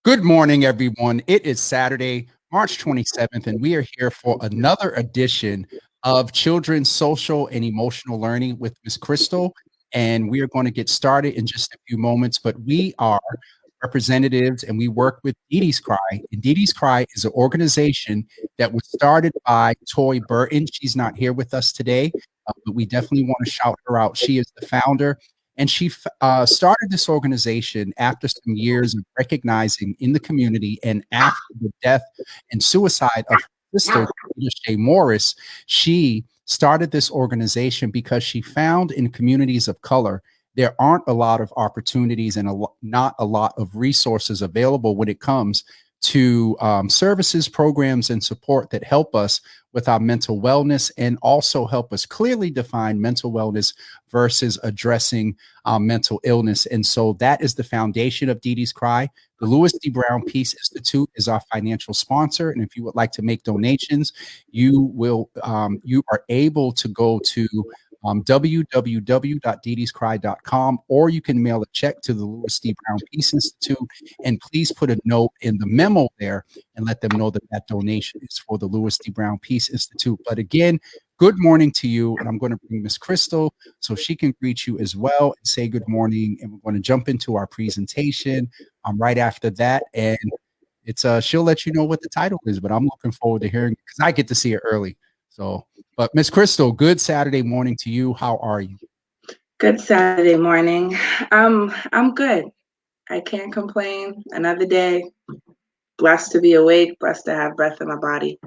Good morning, everyone. It is Saturday, March 27th, and we are here for another edition of Children's Social and Emotional Learning with Ms. Crystal. And we are going to get started in just a few moments, but we are representatives and we work with Dee Dee's Cry. And Dee Dee's Cry is an organization that was started by Toy Burton. She's not here with us today, but we definitely want to shout her out. She is the founder, and she started this organization after some years of recognizing in the community and after the death and suicide of her sister, Shea Morris. She started this organization because she found in communities of color there aren't a lot of opportunities and not a lot of resources available when it comes to services, programs, and support that help us with our mental wellness and also help us clearly define mental wellness versus addressing mental illness. And so that is the foundation of Dee Dee's Cry. The Louis D. Brown Peace Institute is our financial sponsor. And if you would like to make donations, you are able to go to www.ddescry.com, or you can mail a check to the Louis D. Brown Peace Institute. And please put a note in the memo there and let them know that that donation is for the Louis D. Brown Peace Institute. But again, good morning to you. And I'm going to bring Miss Crystal so she can greet you as well and say good morning. And we're going to jump into our presentation right after that. And it's she'll let you know what the title is, but I'm looking forward to hearing it because I get to see it early. So, but Miss Crystal, good Saturday morning to you. How are you? Good Saturday morning. I'm good. I can't complain. Another day. Blessed to be awake, blessed to have breath in my body.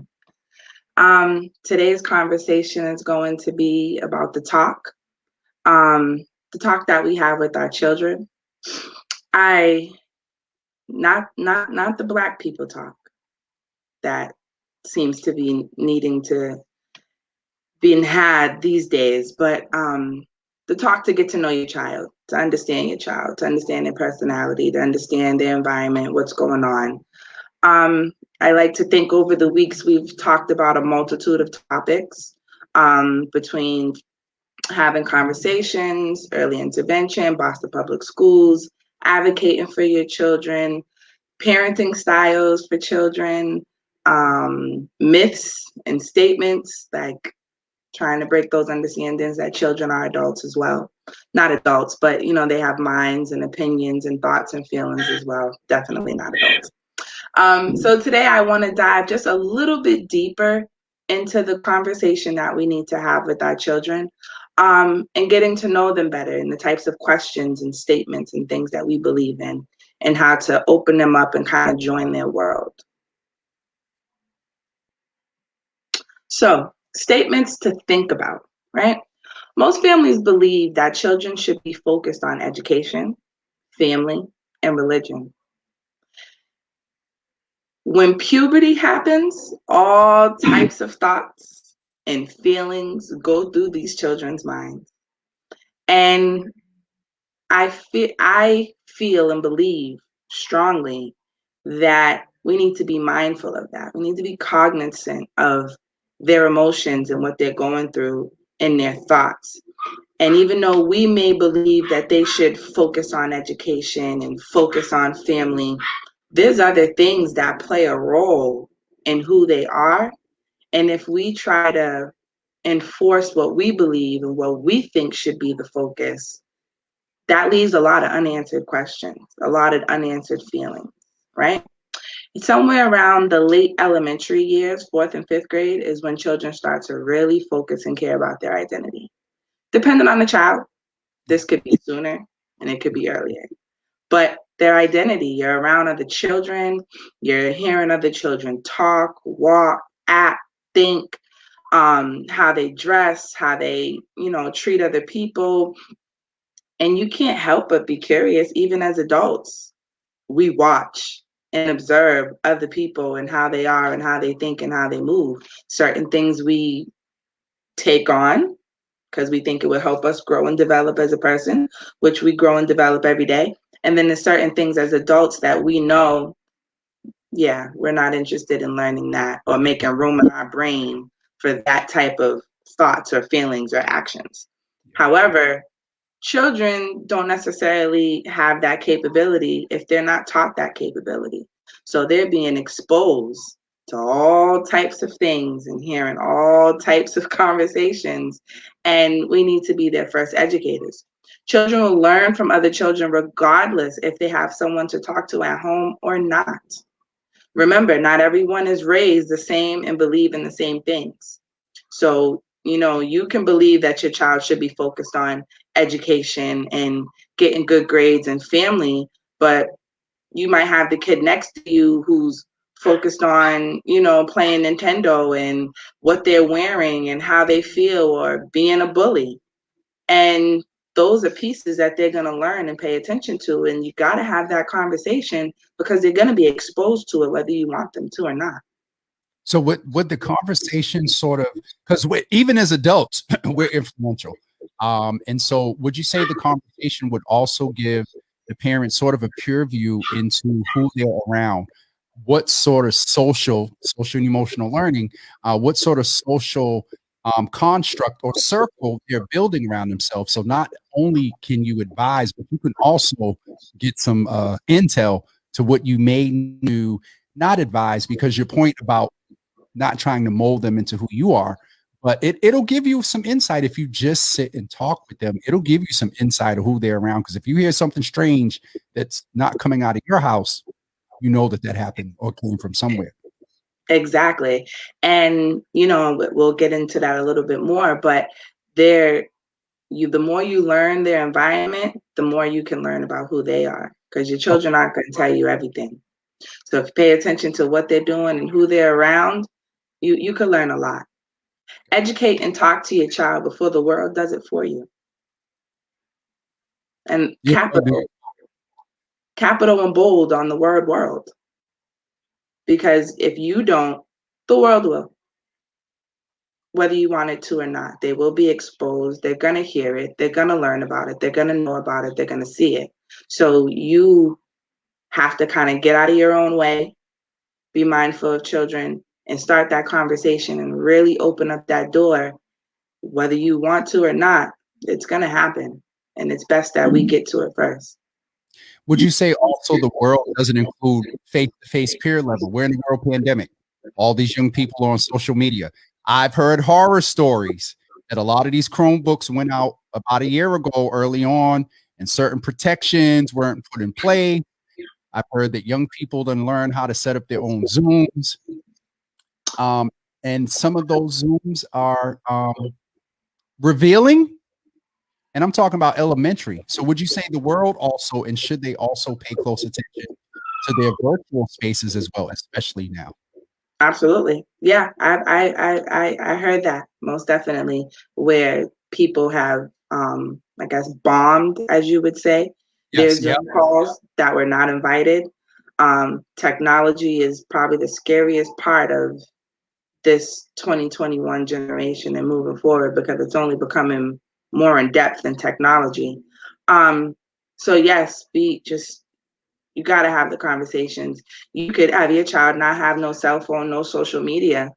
Today's conversation is going to be about the talk that we have with our children. Not the Black people talk that seems to be needing to being had these days, but the talk to get to know your child, to understand your child, to understand their personality, to understand their environment, what's going on. I like to think over the weeks we've talked about a multitude of topics between having conversations, early intervention, Boston Public Schools, advocating for your children, parenting styles for children, myths and statements, like trying to break those understandings that children are adults as well. Not adults, but they have minds and opinions and thoughts and feelings as well. Definitely not adults. So today I want to dive just a little bit deeper into the conversation that we need to have with our children, and getting to know them better, and the types of questions and statements and things that we believe in, and how to open them up and kind of join their world. So, statements to think about, right? Most families believe that children should be focused on education, family, and religion. When puberty happens, all types of thoughts and feelings go through these children's minds. And I feel and believe strongly that we need to be mindful of that. We need to be cognizant of their emotions and what they're going through in their thoughts. And even though we may believe that they should focus on education and focus on family, there's other things that play a role in who they are. And if we try to enforce what we believe and what we think should be the focus, that leaves a lot of unanswered questions, a lot of unanswered feelings, right? Somewhere around the late elementary years, 4th and 5th grade, is when children start to really focus and care about their identity. Depending on the child, this could be sooner and it could be earlier. But their identity, you're around other children, you're hearing other children talk, walk, act, think, how they dress, how they, treat other people. And you can't help but be curious, even as adults. We watch and observe other people and how they are and how they think and how they move. Certain things we take on because we think it will help us grow and develop as a person, which we grow and develop every day. And then there's certain things as adults that we know, yeah, we're not interested in learning that or making room in our brain for that type of thoughts or feelings or actions. However, children don't necessarily have that capability if they're not taught that capability. So they're being exposed to all types of things and hearing all types of conversations. And we need to be their first educators. Children will learn from other children regardless if they have someone to talk to at home or not. Remember, not everyone is raised the same and believe in the same things. So, you can believe that your child should be focused on education and getting good grades and family, but you might have the kid next to you who's focused on, playing Nintendo and what they're wearing and how they feel or being a bully. And those are pieces that they're going to learn and pay attention to. And you got to have that conversation because they're going to be exposed to it, whether you want them to or not. So would the conversation sort of, because even as adults, we're influential. And so would you say the conversation would also give the parents sort of a pure view into who they're around? What sort of social and emotional learning, what sort of social construct or circle they're building around themselves. So not only can you advise, but you can also get some intel to what you may do not advise, because your point about not trying to mold them into who you are, but it'll give you some insight if you just sit and talk with them. It'll give you some insight of who they're around. Because if you hear something strange that's not coming out of your house, you know that happened or came from somewhere. Exactly. And, we'll get into that a little bit more, but the more you learn their environment, the more you can learn about who they are, because your children aren't going to tell you everything. So if you pay attention to what they're doing and who they're around, you can learn a lot. Educate and talk to your child before the world does it for you. And Yeah, capital and bold on the word world. Because if you don't, the world will. Whether you want it to or not, they will be exposed. They're going to hear it. They're going to learn about it. They're going to know about it. They're going to see it. So you have to kind of get out of your own way, be mindful of children, and start that conversation and really open up that door. Whether you want to or not, it's going to happen. And it's best that we get to it first. Would you say also the world doesn't include face-to-face peer level? We're in a world pandemic. All these young people are on social media. I've heard horror stories that a lot of these Chromebooks went out about a year ago early on, and certain protections weren't put in place. I've heard that young people didn't learn how to set up their own Zooms. And some of those Zooms are revealing, and I'm talking about elementary. So would you say the world also, and should they also pay close attention to their virtual spaces as well, especially now? Absolutely. Yeah, I heard that most definitely, where people have, I guess, bombed, as you would say, their Yes. Zoom Yeah. calls that were not invited. Technology is probably the scariest part of this 2021 generation and moving forward, because it's only becoming more in depth in technology. Um, so yes, you got to have the conversations. You could have your child not have no cell phone, no social media,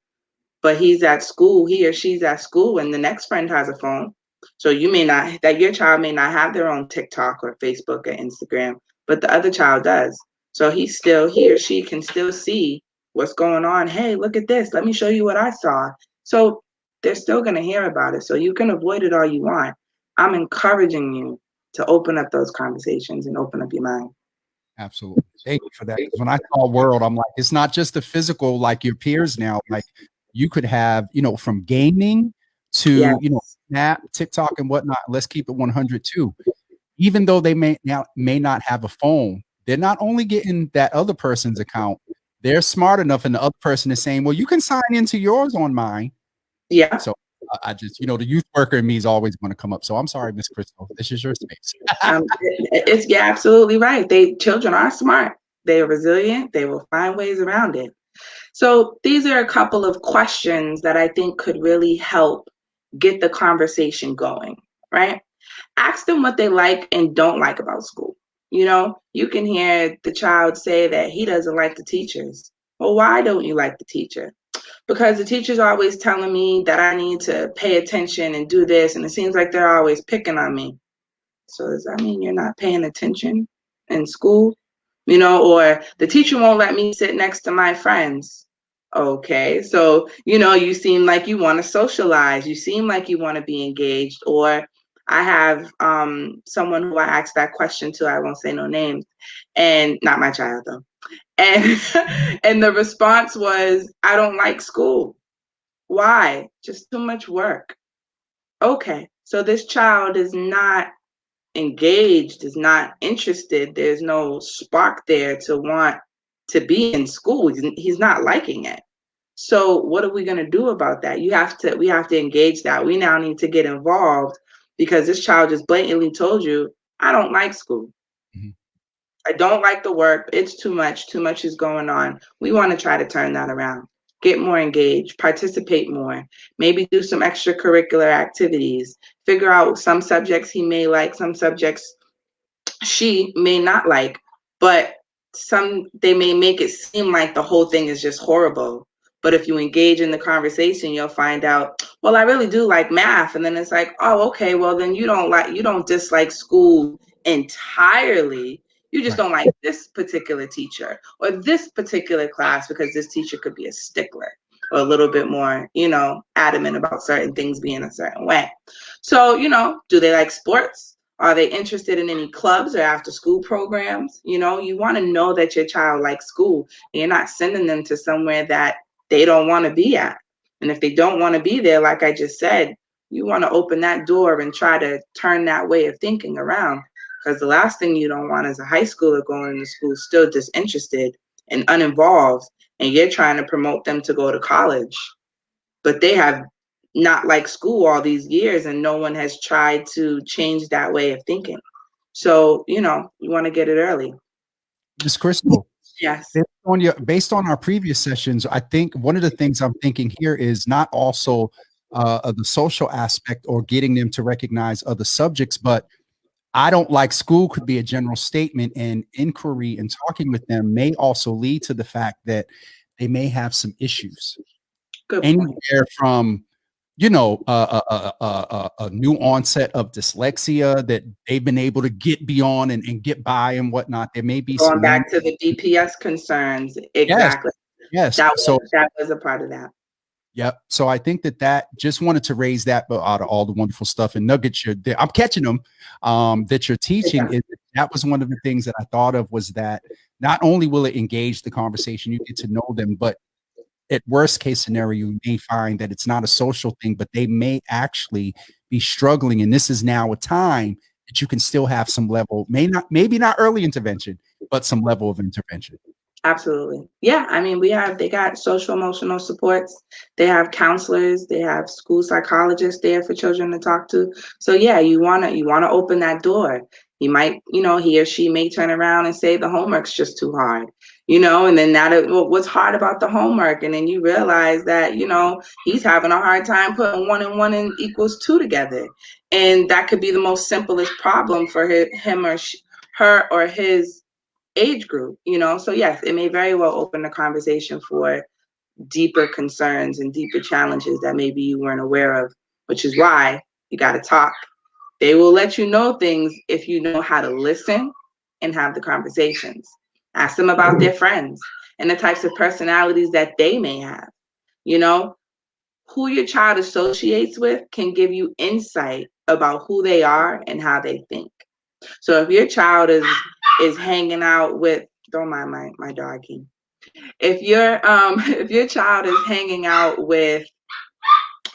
but he or she's at school, and the next friend has a phone. So your child may not have their own TikTok or Facebook or Instagram, but the other child does. So he or she can still see what's going on. Hey, look at this. Let me show you what I saw. So they're still going to hear about it. So you can avoid it all you want. I'm encouraging you to open up those conversations and open up your mind. Absolutely. Thank you for that. Because when I saw world, I'm like, it's not just the physical, like your peers now. Like you could have, from gaming Yeah. to, Snap, TikTok, and whatnot. Let's keep it 100 too. Even though they may not have a phone, they're not only getting that other person's account, they're smart enough, and the other person is saying, well, you can sign into yours on mine. Yeah. So I just, the youth worker in me is always going to come up. So I'm sorry, Miss Crystal, this is your space. You're absolutely right. Children are smart. They're resilient. They will find ways around it. So these are a couple of questions that I think could really help get the conversation going, right? Ask them what they like and don't like about school. You can hear the child say that he doesn't like the teachers. Well, why don't you like the teacher? Because the teacher's always telling me that I need to pay attention and do this, and it seems like they're always picking on me. So does that mean you're not paying attention in school? Or the teacher won't let me sit next to my friends. Okay, so you seem like you want to socialize, you seem like you want to be engaged. Or I have someone who I asked that question to, I won't say no names, and not my child though. And and the response was, I don't like school. Why? Just too much work. Okay, so this child is not engaged, is not interested. There's no spark there to want to be in school. He's not liking it. So what are we going to do about that? We have to engage that. We now need to get involved, because this child just blatantly told you, I don't like school. Mhm. I don't like the work. It's too much. Too much is going on. We want to try to turn that around. Get more engaged, participate more, maybe do some extracurricular activities, figure out some subjects he may like, some subjects she may not like, but they may make it seem like the whole thing is just horrible. But if you engage in the conversation, you'll find out, well, I really do like math. And then it's like, oh, okay, well then you don't dislike school entirely. You just Right. don't like this particular teacher or this particular class, because this teacher could be a stickler or a little bit more, adamant about certain things being a certain way. So, do they like sports? Are they interested in any clubs or after school programs? You want to know that your child likes school, and you're not sending them to somewhere that they don't want to be at. And if they don't want to be there, like I just said, you want to open that door and try to turn that way of thinking around. Because the last thing you don't want is a high schooler going into school still disinterested and uninvolved, and you're trying to promote them to go to college, but they have not liked school all these years, and no one has tried to change that way of thinking. So, you want to get it early. Ms. Crystal, Yes. based on our previous sessions, I think one of the things I'm thinking here is not also the social aspect or getting them to recognize other subjects, but I don't like school could be a general statement, and inquiry and talking with them may also lead to the fact that they may have some issues. Good point. Anywhere from, a new onset of dyslexia that they've been able to get beyond and get by and whatnot. There may be Going some back to the DPS concerns, yes, exactly. yes. So That was a part of that. yep. So I think that just wanted to raise that, but out of all the wonderful stuff and nuggets I'm catching them, that you're teaching, Yeah. that was one of the things that I thought of, was that not only will it engage the conversation, you get to know them, but at worst case scenario, you may find that it's not a social thing, but they may actually be struggling. And this is now a time that you can still have some level, maybe not early intervention, but some level of intervention. Absolutely. Yeah. I mean, they got social emotional supports. They have counselors, they have school psychologists there for children to talk to. So yeah, you wanna open that door. He might, he or she may turn around and say the homework's just too hard, and then what's hard about the homework? And then you realize that, he's having a hard time putting one and one and equals two together. And that could be the most simplest problem for him or her or his age group. So yes, it may very well open the conversation for deeper concerns and deeper challenges that maybe you weren't aware of, which is why you got to talk. They will let you know things if you know how to listen and have the conversations. Ask them about their friends and the types of personalities that they may have. you know who your child associates with can give you insight about who they are and how they think. So if your child is hanging out with, don't mind my doggy. If your if your child is hanging out with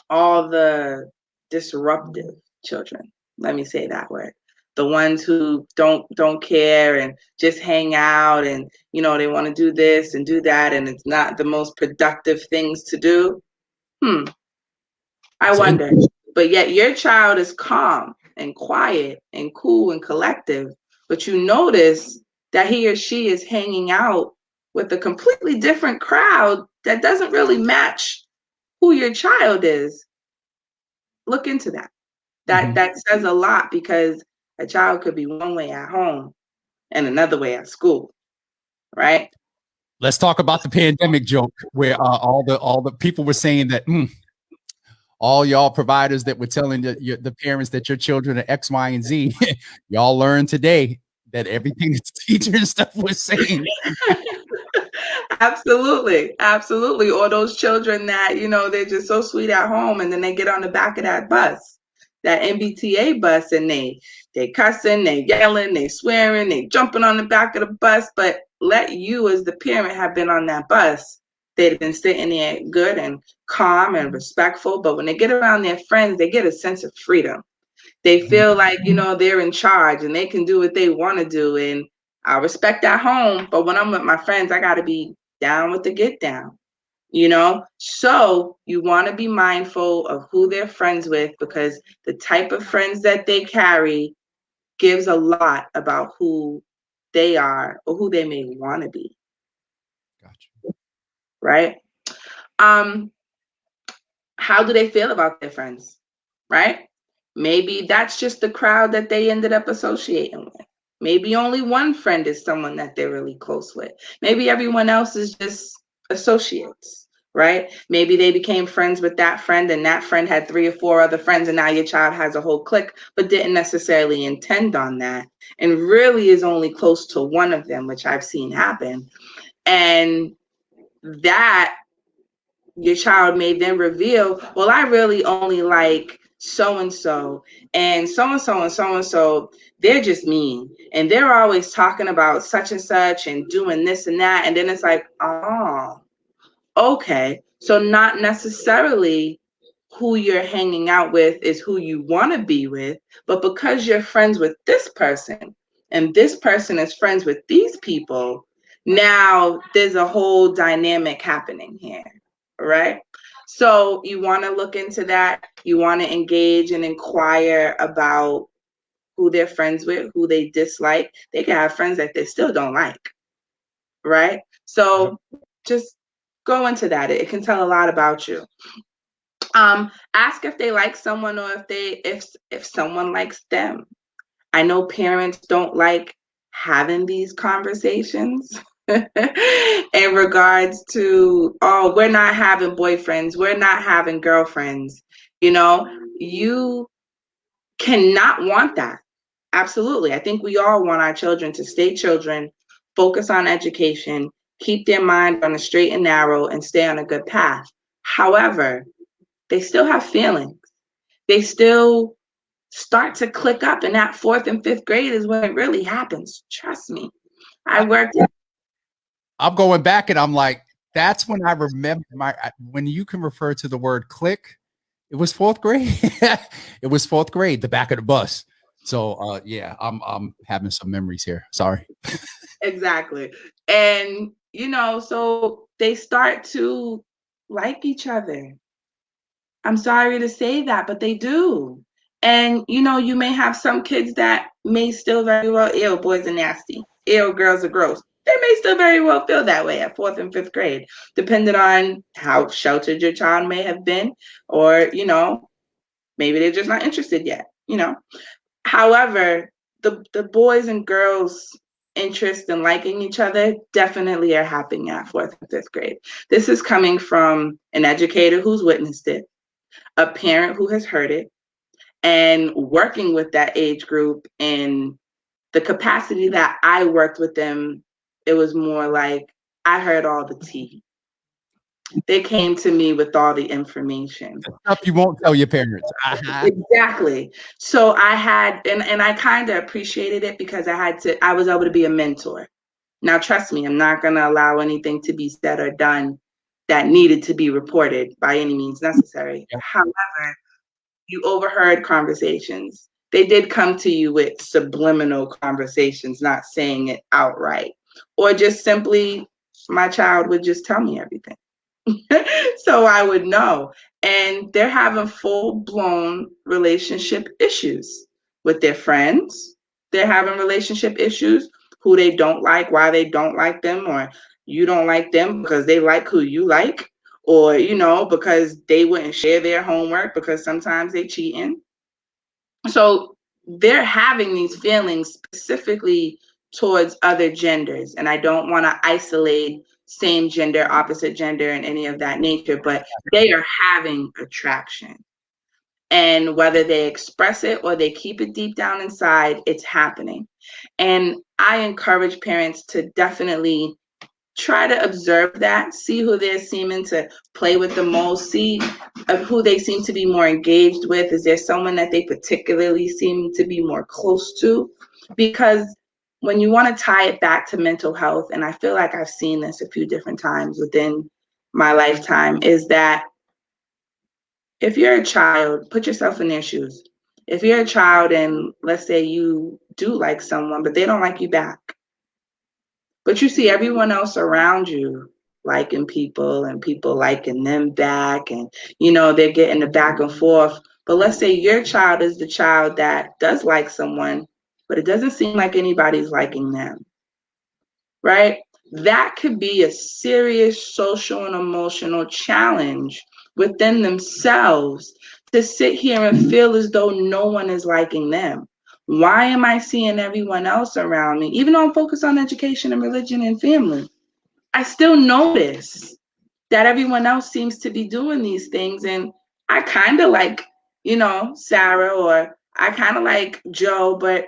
all the disruptive children, let me say that word, the ones who don't care and just hang out, and they want to do this and do that, and it's not the most productive things to do. I So wonder. But yet your child is calm and quiet and cool and collective, but you notice that he or she is hanging out with a completely different crowd that doesn't really match who your child is. Look into that. That mhm. that says a lot, because a child could be one way at home and another way at school, right? Let's talk about the pandemic joke where all the people were saying that all y'all providers that were telling the parents that your children are X, Y, and Z, y'all learned today that everything that the teacher and stuff was saying. Absolutely, absolutely. Or those children that, they're just so sweet at home and then they get on the back of that bus, that MBTA bus, and they cussing, they yelling, they swearing, they jumping on the back of the bus, but let you as the parent have been on that bus. They've been sitting there good and calm and respectful, but when they get around their friends, they get a sense of freedom. They feel like, they're in charge and they can do what they want to do. And I respect that home, but when I'm with my friends, I got to be down with the get down, So you want to be mindful of who they're friends with, because the type of friends that they carry gives a lot about who they are or who they may want to be. Gotcha. Right? How do they feel about their friends? Right? Maybe that's just the crowd that they ended up associating with. Maybe only one friend is someone that they're really close with. Maybe everyone else is just associates, right? Maybe they became friends with that friend and that friend had 3 or 4 other friends, and now your child has a whole clique, but didn't necessarily intend on that and really is only close to one of them, which I've seen happen. And that your child may then reveal, well, I really only like so and so and so and so and so and so. They're just mean and they're always talking about such and such and doing this and that. And then it's like, oh, okay. So not necessarily who you're hanging out with is who you want to be with, but because you're friends with this person and this person is friends with these people, now there's a whole dynamic happening here, right? So you want to look into that. You want to engage and inquire about who they're friends with, who they dislike. They can have friends that they still don't like, right? So just go into that. It can tell a lot about you. Ask if they like someone or if someone likes them. I know parents don't like having these conversations in regards to, oh, we're not having boyfriends, we're not having girlfriends. You cannot want that. Absolutely. I think we all want our children to stay children, focus on education, keep their mind on the straight and narrow, and stay on a good path. However, they still have feelings. They still start to click up, and that 4th and 5th grade is when it really happens. Trust me. I'm going back and I'm like, that's when I remember when you can refer to the word click, it was 4th grade. It was 4th grade, the back of the bus. So yeah, I'm having some memories here. Sorry. Exactly. And so they start to like each other. I'm sorry to say that, but they do. And you may have some kids that may still very well, ew, boys are nasty, ew, girls are gross. They may still very well feel that way at 4th and 5th grade, depending on how sheltered your child may have been, or maybe they're just not interested yet. However, the boys and girls interest in liking each other definitely are happening at 4th and 5th grade. This is coming from an educator who's witnessed it, a parent who has heard it, and working with that age group in the capacity that I worked with them. It was more like I heard all the tea. They came to me with all the information. Stuff you won't tell your parents. Exactly. So I had, and I kind of appreciated it because I was able to be a mentor. Now, trust me, I'm not going to allow anything to be said or done that needed to be reported by any means necessary. Yep. However, you overheard conversations. They did come to you with subliminal conversations, not saying it outright, or just simply, my child would just tell me everything. So I would know. And they're having full-blown relationship issues with their friends. They're having relationship issues, who they don't like, why they don't like them, or you don't like them because they like who you like, or because they wouldn't share their homework because sometimes they cheating. So they're having these feelings specifically towards other genders, and I don't want to isolate same gender, opposite gender, and any of that nature, but they are having attraction. And whether they express it or they keep it deep down inside, it's happening. And I encourage parents to definitely try to observe that, see who they're seeming to play with the most, see who they seem to be more engaged with. Is there someone that they particularly seem to be more close to? Because when you want to tie it back to mental health, and I feel like I've seen this a few different times within my lifetime, is that if you're a child, put yourself in their shoes. If you're a child and let's say you do like someone, but they don't like you back, but you see everyone else around you liking people and people liking them back, and they're getting the back and forth. But let's say your child is the child that does like someone, but it doesn't seem like anybody's liking them, right? That could be a serious social and emotional challenge within themselves to sit here and feel as though no one is liking them. Why am I seeing everyone else around me? Even though I'm focused on education and religion and family, I still notice that everyone else seems to be doing these things. And I kind of like, Sarah, or I kind of like Joe, but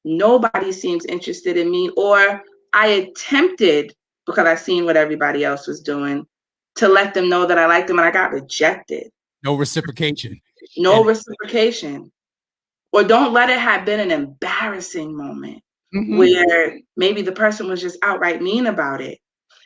nobody seems interested in me. Or I attempted, because I seen what everybody else was doing, to let them know that I liked them, and I got rejected. No reciprocation. No And reciprocation. Or don't let it have been an embarrassing moment where maybe the person was just outright mean about it.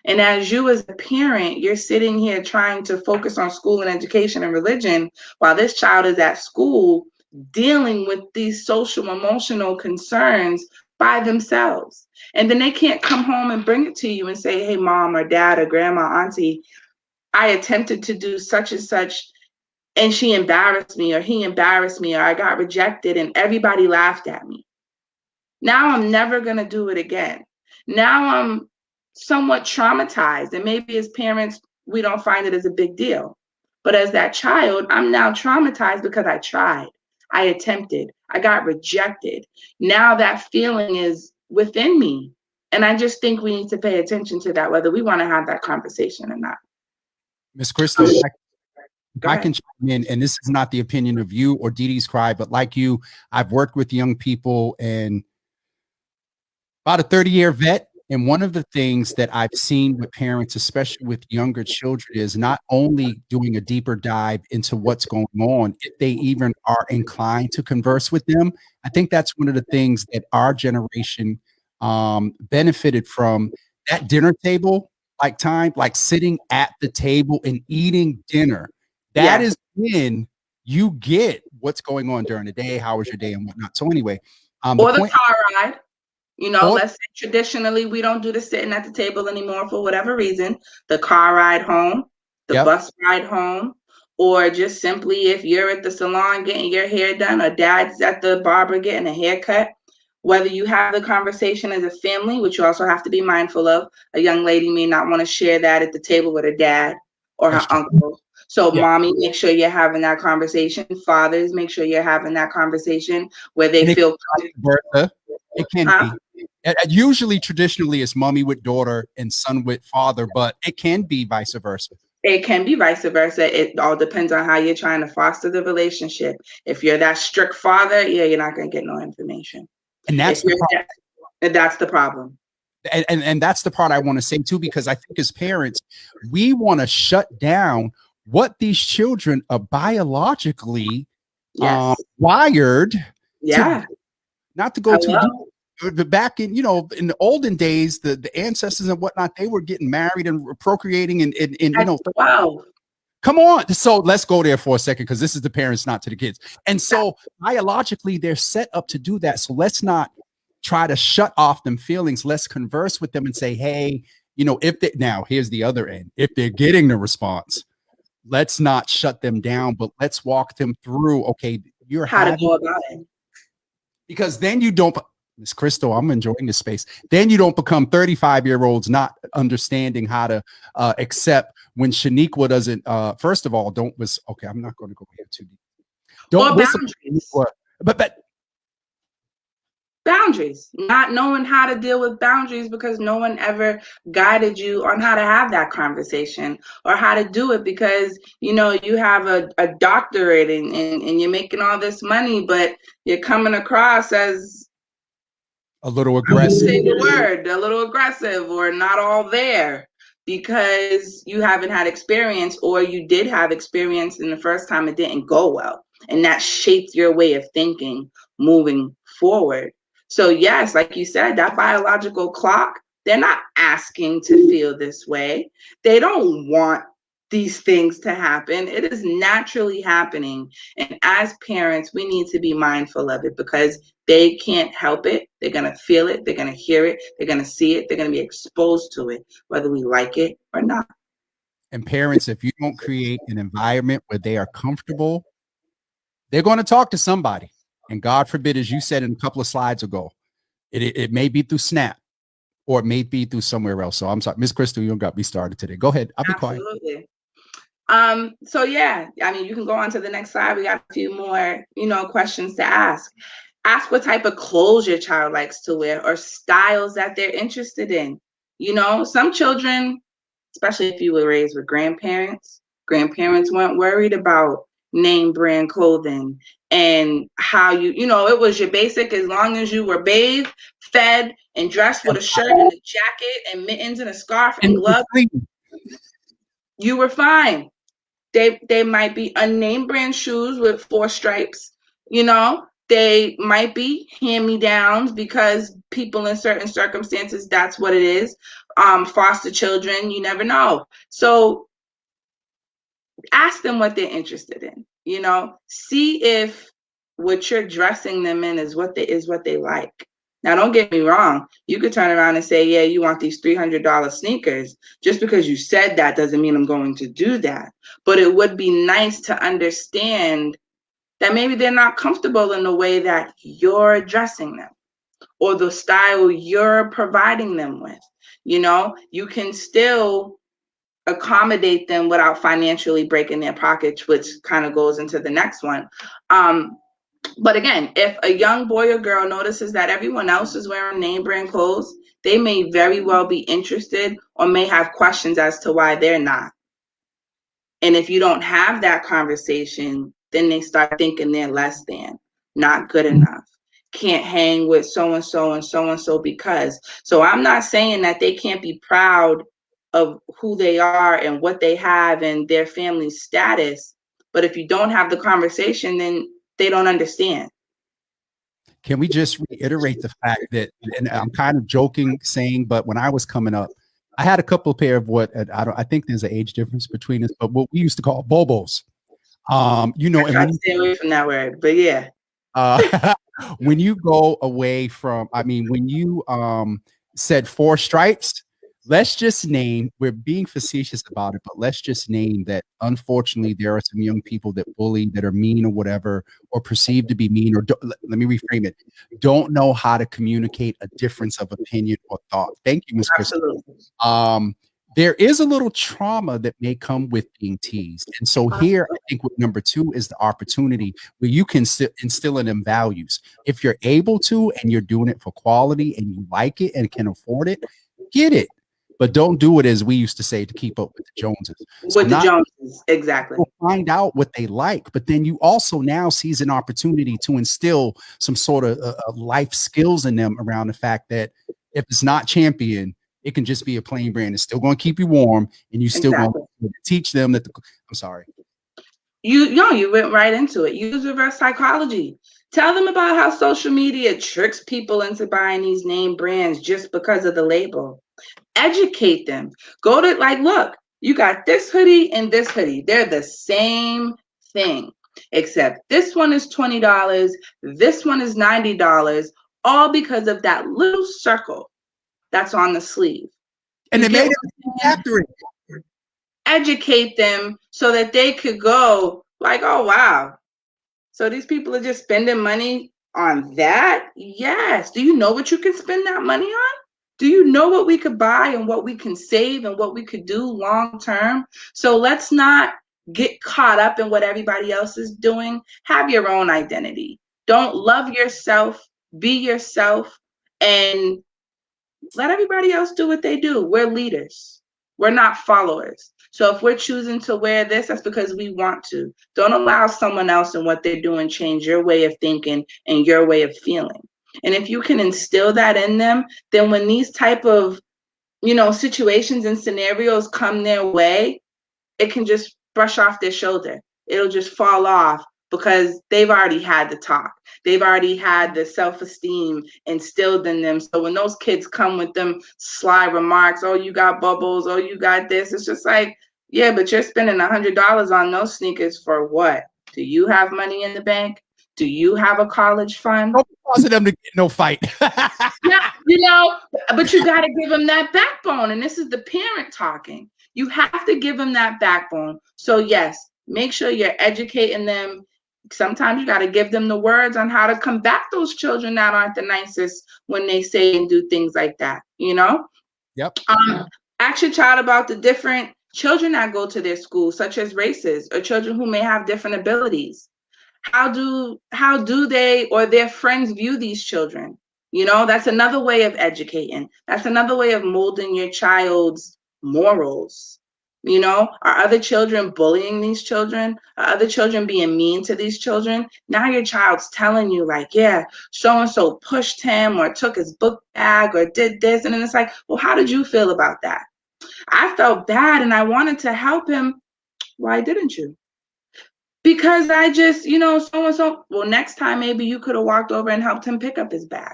And as you as a parent, you're sitting here trying to focus on school and education and religion while this child is at school dealing with these social emotional concerns by themselves. And then they can't come home and bring it to you and say, hey, mom or dad or grandma, auntie, I attempted to do such and such, and she embarrassed me, or he embarrassed me, or I got rejected and everybody laughed at me. Now I'm never going to do it again. Now I'm somewhat traumatized. And maybe as parents, we don't find it as a big deal. But as that child, I'm now traumatized because I tried. I attempted. I got rejected. Now that feeling is within me. And I just think we need to pay attention to that, whether we want to have that conversation or not. Miss Crystal, if Go I ahead. can chime in, and this is not the opinion of you or Dee Dee's Cry, but like you, I've worked with young people and about a 30-year vet. And one of the things that I've seen with parents, especially with younger children, is not only doing a deeper dive into what's going on, if they even are inclined to converse with them. I think that's one of the things that our generation benefited from, that dinner table, like time, like sitting at the table and eating dinner. That Yes. is when you get what's going on during the day, how was your day, and whatnot. So anyway, the Or the point, car ride. or Let's say traditionally we don't do the sitting at the table anymore for whatever reason. The car ride home, the yep. bus ride home, or just simply if you're at the salon getting your hair done, or dad's at the barber getting a haircut, whether you have the conversation as a family, which you also have to be mindful of. A young lady may not want to share that at the table with her dad or That's her true. uncle. So, Yeah. mommy, make sure you're having that conversation. Fathers, make sure you're having that conversation where they And it feel vice versa. It can huh? be. Usually, traditionally, it's mommy with daughter and son with father, but it can be vice versa. It can be vice versa. It all depends on how you're trying to foster the relationship. If you're that strict father, yeah, you're not going to get no information. And If that's the you're part. that's the problem. And that's the part I want to say too, because I think as parents, we want to shut down what these children are biologically Yes. wired to, Yeah. not to go too deep. Hello. But back in, in the olden days, the ancestors and whatnot, they were getting married and procreating and At 12. come on. So let's go there for a second, because this is the parents, not to the kids. And so biologically, they're set up to do that. So let's not try to shut off them feelings. Let's converse with them and say, hey, if they, now here's the other end. If they're getting the response, let's not shut them down, but let's walk them through. Okay, you're How to having, go about it. because then you don't, Miss Crystal, I'm enjoying this space. Then you don't become 35-year-olds not understanding how to accept when Shaniqua doesn't, first of all, don't was okay. I'm not going to go here too deep. Don't Or whistle. boundaries. But Boundaries, not knowing how to deal with boundaries because no one ever guided you on how to have that conversation or how to do it, because you have a doctorate and you're making all this money, but you're coming across as, A little I would aggressive. say the word, a little aggressive or not all there, because you haven't had experience, or you did have experience and the first time it didn't go well. And that shaped your way of thinking moving forward. So, yes, like you said, that biological clock, they're not asking to feel this way. They don't want these things to happen. It is naturally happening. And as parents, we need to be mindful of it because they can't help it. They're going to feel it. They're going to hear it. They're going to see it. They're going to be exposed to it, whether we like it or not. And parents, if you don't create an environment where they are comfortable, they're going to talk to somebody. And God forbid, as you said in a couple of slides ago, it may be through Snap or it may be through somewhere else. So I'm sorry, Miss Crystal, you don't got me started today. Go ahead. I'll be quiet. Absolutely. So yeah, I mean, you can go on to the next slide. We got a few more, questions to ask. Ask what type of clothes your child likes to wear or styles that they're interested in. Some children, especially if you were raised with grandparents weren't worried about name brand clothing and how it was your basic, as long as you were bathed, fed, and dressed with a shirt and a jacket and mittens and a scarf and gloves, you were fine. They might be unnamed brand shoes with 4 stripes. They might be hand-me-downs because people in certain circumstances, that's what it is. Foster children, you never know. So ask them what they're interested in. See if what you're dressing them in is what they like. Now, don't get me wrong. You could turn around and say, yeah, you want these $300 sneakers. Just because you said that doesn't mean I'm going to do that. But it would be nice to understand that maybe they're not comfortable in the way that you're dressing them or the style you're providing them with. You can still accommodate them without financially breaking their pockets, which kind of goes into the next one. But again, if a young boy or girl notices that everyone else is wearing name brand clothes, they may very well be interested or may have questions as to why they're not. And if you don't have that conversation, then they start thinking they're less than, not good enough, can't hang with so-and-so and so-and-so because. So I'm not saying that they can't be proud of who they are and what they have and their family status. But if you don't have the conversation, then they don't understand. Can we just reiterate the fact that, and I'm kind of joking saying, but when I was coming up, I had a couple of pair of what I think there's an age difference between us, but what we used to call bobos. I try to stay away from that word, but yeah. When you go away from, when you said 4 stripes, let's just name, we're being facetious about it, but let's just name that unfortunately there are some young people that bully, that are mean or whatever, or perceived to be mean, or let me reframe it, don't know how to communicate a difference of opinion or thought. Thank you, Ms. Crystal. There is a little trauma that may come with being teased. And so here, I think what number 2 is the opportunity where you can instill in them values. If you're able to, and you're doing it for quality and you like it and can afford it, get it. But don't do it, as we used to say, to keep up with the Joneses. So with the Joneses, exactly. Find out what they like, but then you also now seize an opportunity to instill some sort of life skills in them around the fact that if it's not Champion, it can just be a plain brand. It's still going to keep you warm, and you still going to teach them that. I'm sorry. You went right into it. Use reverse psychology. Tell them about how social media tricks people into buying these name brands just because of the label. Educate them. Go to look, you got this hoodie and this hoodie. They're the same thing, except this one is $20, this one is $90, all because of that little circle that's on the sleeve. And they made it after it. Educate them so that they could go like, oh, wow. So these people are just spending money on that? Yes. Do you know what you can spend that money on? Do you know what we could buy and what we can save and what we could do long term? So let's not get caught up in what everybody else is doing. Have your own identity. Don't love yourself be yourself, and let everybody else do what they do. We're leaders. We're not followers. So if we're choosing to wear this, that's because we want to. Don't allow someone else and what they're doing change your way of thinking and your way of feeling. And if you can instill that in them, then when these type of, situations and scenarios come their way, it can just brush off their shoulder. It'll just fall off because they've already had the talk. They've already had the self-esteem instilled in them. So when those kids come with them sly remarks, oh, you got bubbles, oh, you got this, it's just like, yeah, but you're spending $100 on those sneakers for what? Do you have money in the bank? Do you have a college fund? Don't cause them to get no fight. Yeah, but you got to give them that backbone. And this is the parent talking. You have to give them that backbone. So yes, make sure you're educating them. Sometimes you got to give them the words on how to combat those children that aren't the nicest when they say and do things like that. Yep. Ask your child about the different children that go to their school, such as races or children who may have different abilities. How do they or their friends view these children? That's another way of educating. That's another way of molding your child's morals. Are other children bullying these children? Are other children being mean to these children? Now your child's telling you, like, yeah, so and so pushed him or took his book bag or did this. And then it's like, well, how did you feel about that? I felt bad and I wanted to help him. Why didn't you? Because I just, so and so. Well, next time maybe you could have walked over and helped him pick up his bag,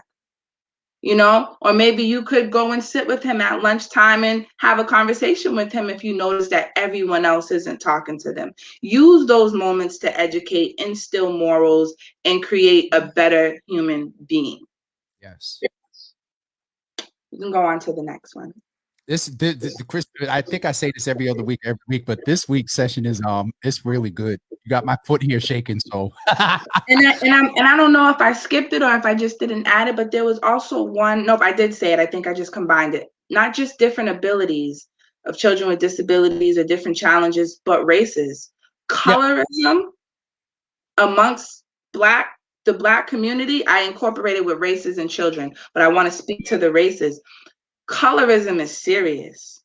or maybe you could go and sit with him at lunchtime and have a conversation with him if you notice that everyone else isn't talking to them. Use those moments to educate, instill morals, and create a better human being. Yes. You can go on to the next one. Chris, I think I say this every week, but this week's session is it's really good. You got my foot here shaking, so and I don't know if I skipped it or if I just didn't add it, but there was also one. Nope, I did say it. I think I just combined it. Not just different abilities of children with disabilities or different challenges, but races. Colorism amongst the Black community, I incorporated with races and children, but I want to speak to the races. Colorism is serious.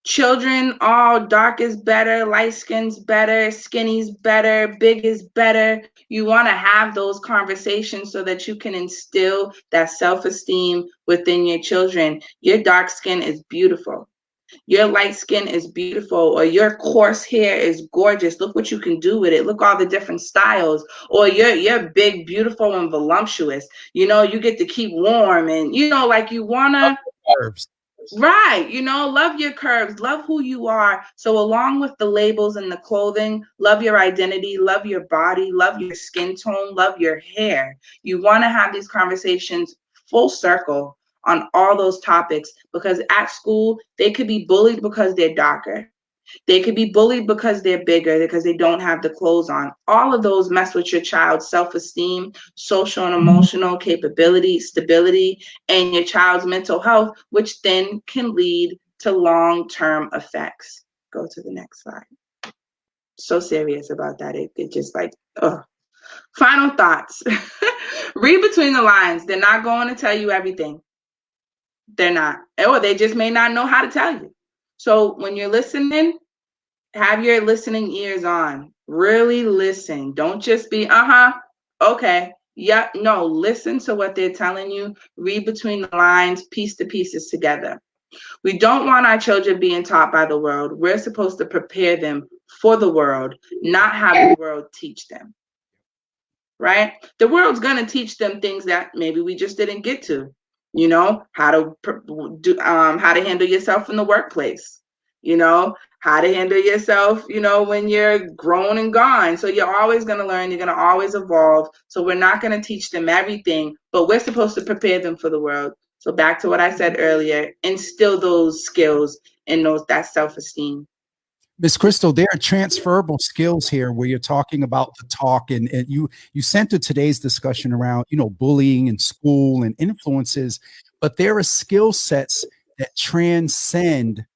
Children, all dark is better, light skin's better, skinny's better, big is better. You want to have those conversations so that you can instill that self-esteem within your children. Your dark skin is beautiful. Your light skin is beautiful, or your coarse hair is gorgeous. Look what you can do with it. Look all the different styles. Or you're big, beautiful, and voluptuous. You get to keep warm, and like you wanna. Right. Love your curves, love who you are. So along with the labels and the clothing, love your identity, love your body, love your skin tone, love your hair. You want to have these conversations full circle on all those topics, because at school, they could be bullied because they're darker. They could be bullied because they're bigger, because they don't have the clothes on. All of those mess with your child's self-esteem, social and emotional capability, stability, and your child's mental health, which then can lead to long-term effects. Go to the next slide. So serious about that. It just like, ugh. Final thoughts. Read between the lines. They're not going to tell you everything. They're not. Or they just may not know how to tell you. So when you're listening, have your listening ears on. Really listen. Don't just be, okay, yeah, no, listen to what they're telling you. Read between the lines, piece the pieces together. We don't want our children being taught by the world. We're supposed to prepare them for the world, not have the world teach them. Right? The world's going to teach them things that maybe we just didn't get to. How to handle yourself in the workplace. How to handle yourself, when you're grown and gone. So you're always going to learn, you're going to always evolve. So we're not going to teach them everything, but we're supposed to prepare them for the world. So back to what I said earlier, instill those skills and that self-esteem. Miss Crystal, there are transferable skills here where you're talking about the talk, and you centered today's discussion around, bullying in school and influences, but there are skill sets that transcend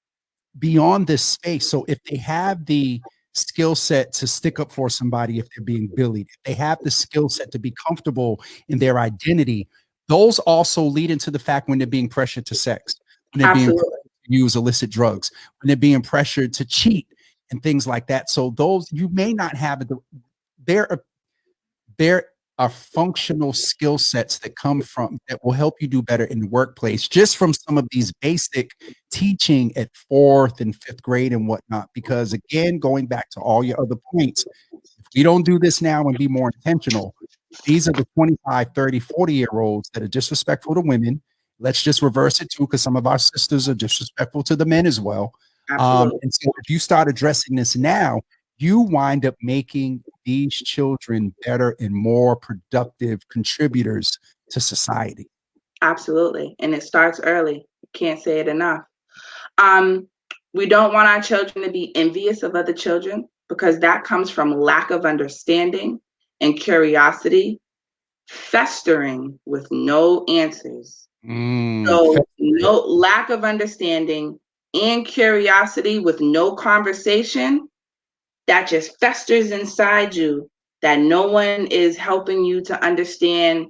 beyond this space. So if they have the skill set to stick up for somebody if they're being bullied, if they have the skill set to be comfortable in their identity, those also lead into the fact when they're being pressured to sex, when they're being pressured Absolutely. to use illicit drugs, when they're being pressured to cheat and things like that. So those you may not have the there there are functional skill sets that come from that will help you do better in the workplace just from some of these basic teaching at fourth and fifth grade and whatnot. Because again, going back to all your other points, if we don't do this now and be more intentional, these are the 25, 30, 40-year olds that are disrespectful to women. Let's just reverse it too, because some of our sisters are disrespectful to the men as well. Absolutely. And so if you start addressing this now, you wind up making these children better and more productive contributors to society. Absolutely. And it starts early. Can't say it enough. Um, we don't want our children to be envious of other children because that comes from lack of understanding and curiosity, festering with no answers. So, no lack of understanding and curiosity with no conversation that just festers inside you, that no one is helping you to understand,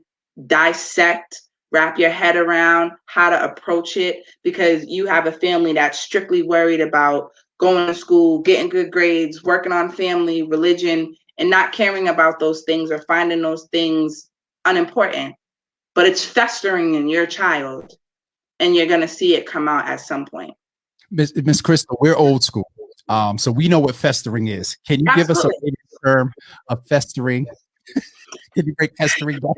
dissect, wrap your head around how to approach it, because you have a family that's strictly worried about going to school, getting good grades, working on family, religion, and not caring about those things or finding those things unimportant. But it's festering in your child, and you're going to see it come out at some point. Miss Crystal, we're old school. So we know what festering is. Can you give us a Absolutely. term of festering? Can you break festering down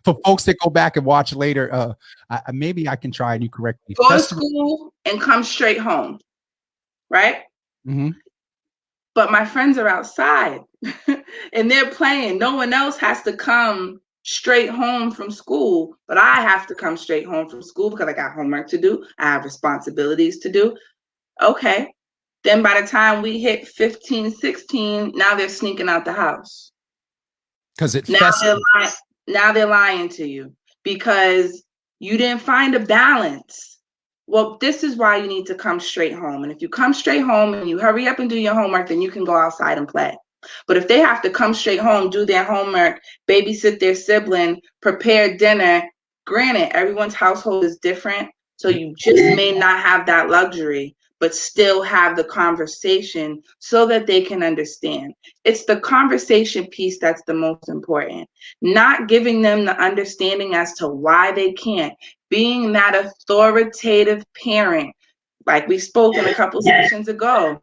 for folks that go back and watch later? Maybe I can try and you correct me. Go to Festering. school and come straight home, right? Mm-hmm. But my friends are outside and they're playing. No one else has to come straight home from school, but I have to come straight home from school because I got homework to do. I have responsibilities to do. Okay. Then by the time we hit 15, 16, now they're sneaking out the house. Because it Now festers. now they're lying to you because you didn't find a balance. Well, this is why you need to come straight home. And if you come straight home and you hurry up and do your homework, then you can go outside and play. But if they have to come straight home, do their homework, babysit their sibling, prepare dinner, granted, everyone's household is different. So you just may not have that luxury, but still have the conversation so that they can understand. It's the conversation piece that's the most important. Not giving them the understanding as to why they can't. Being that authoritative parent, like we spoke in a couple sessions ago,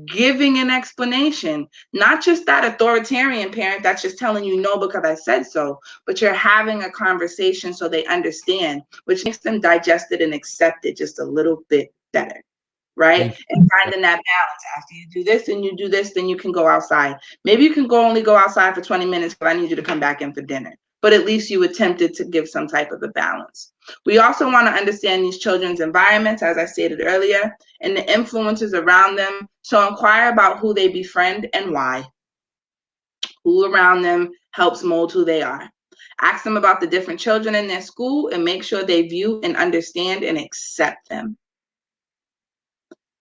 giving an explanation, not just that authoritarian parent that's just telling you no because I said so, but you're having a conversation so they understand, which makes them digest it and accept it just a little bit better. Right? And finding that balance. After you do this and you do this, then you can go outside. Maybe you can only go outside for 20 minutes, but I need you to come back in for dinner. But at least you attempted to give some type of a balance. We also want to understand these children's environments, as I stated earlier, and the influences around them. So inquire about who they befriend and why. Who around them helps mold who they are. Ask them about the different children in their school and make sure they view and understand and accept them.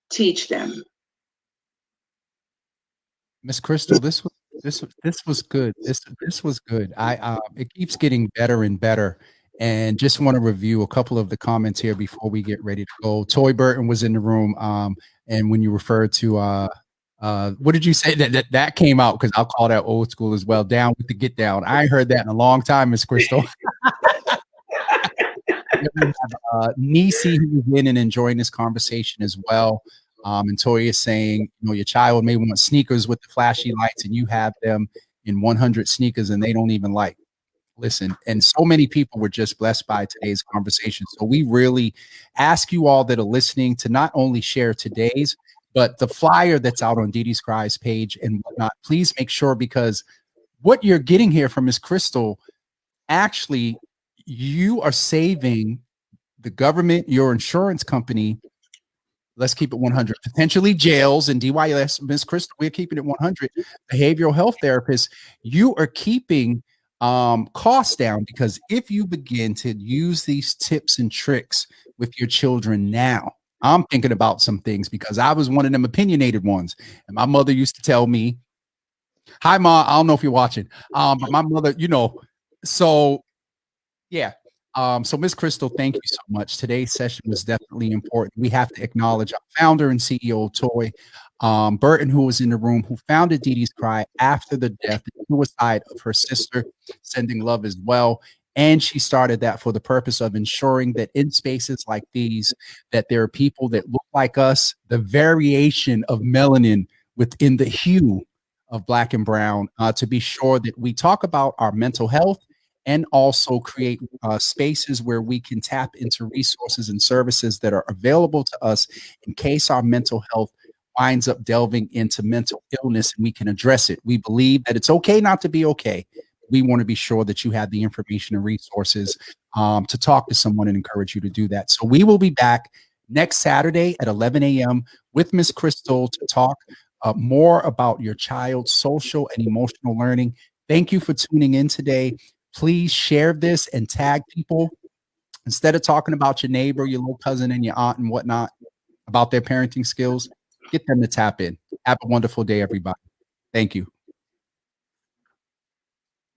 Teach them. Miss Crystal, this was good. This was good. It keeps getting better and better. And just want to review a couple of the comments here before we get ready to go. Toy Burton was in the room. And when you referred to what did you say that came out? Because I'll call that old school as well. Down with the get down. I ain't heard that in a long time, Miss Crystal. Nisi, who's in and enjoying this conversation as well. And Toya is saying, you know, your child may want sneakers with the flashy lights, and you have them in 100 sneakers, and they don't even like. Listen, and so many people were just blessed by today's conversation. So we really ask you all that are listening to not only share today's, but the flyer that's out on Dee Dee's Cries page and whatnot. Please make sure, because what you're getting here from Miss Crystal, actually, you are saving the government, your insurance company. Let's keep it 100. Potentially jails and DYS. Miss Crystal, we're keeping it 100. Behavioral health therapists, you are keeping costs down, because if you begin to use these tips and tricks with your children now, I'm thinking about some things because I was one of them opinionated ones. And my mother used to tell me, hi, Ma, I don't know if you're watching. But my mother, so yeah. So Miss Crystal, thank you so much. Today's session was definitely important. We have to acknowledge our founder and CEO, Toy Burton, who was in the room, who founded Dee Dee's Cry after the death and suicide of her sister, sending love as well. And she started that for the purpose of ensuring that in spaces like these, that there are people that look like us, the variation of melanin within the hue of black and brown, to be sure that we talk about our mental health and also create spaces where we can tap into resources and services that are available to us in case our mental health winds up delving into mental illness and we can address it. We believe that it's okay not to be okay. We want to be sure that you have the information and resources to talk to someone and encourage you to do that. So we will be back next Saturday at 11 a.m. with Miss Crystal to talk more about your child's social and emotional learning. Thank you for tuning in today. Please share this and tag people instead of talking about your neighbor, your little cousin, and your aunt and whatnot about their parenting skills. Get them to tap in. Have a wonderful day, everybody. Thank you.